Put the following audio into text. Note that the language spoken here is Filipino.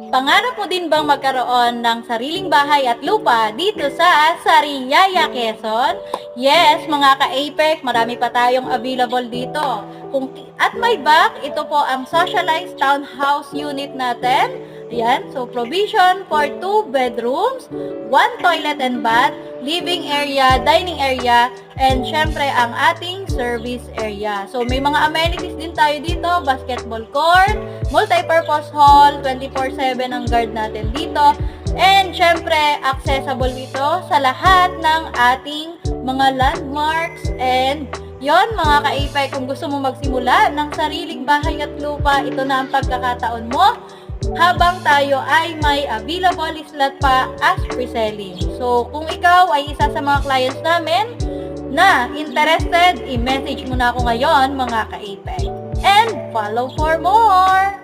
Pangarap mo din bang magkaroon ng sariling bahay at lupa dito sa Sariaya, Quezon? Yes, mga ka-APEC, marami pa tayong available dito. At may back, ito po ang socialized townhouse unit natin. Ayan, so provision for 2 bedrooms, 1 toilet and bath, living area, dining area, and syempre ang ating service area. So may mga amenities din tayo dito, basketball court, multi-purpose hall, 24/7 ang guard natin dito, and syempre accessible dito sa lahat ng ating mga landmarks. And yon mga ka-APEC, kung gusto mo magsimula ng sariling bahay at lupa, ito na ang pagkakataon mo habang tayo ay may available slot pa as pre-selling. So, kung ikaw ay isa sa mga clients namin na interested, i-message mo na ako ngayon mga ka-APEC. And follow for more!